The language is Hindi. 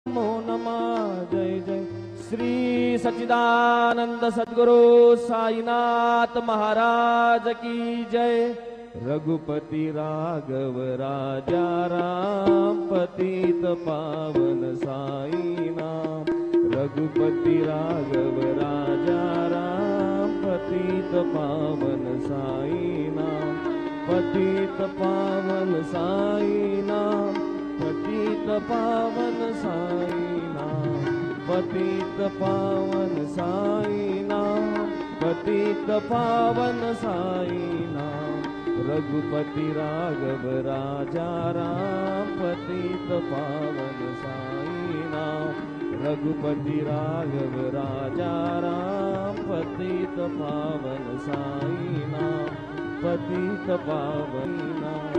नमो नमः। जय जय श्री सच्चिदानंद सद्गुरु साईनाथ महाराज की जय। रघुपति राघव राजा राम पतित पावन साई नाम। रघुपति राघव राजा राम पतित पावन साई नाम। पतित पावन साई नाम। पतित पावन साई नाम। पतित पावन साई नाम। पतित पावन साई नाम। रघुपति राघव राजा राम पतित पावन साई नाम। रघुपति राघव राजा राम पतित पावन साई नाम। पतित पावन नाम।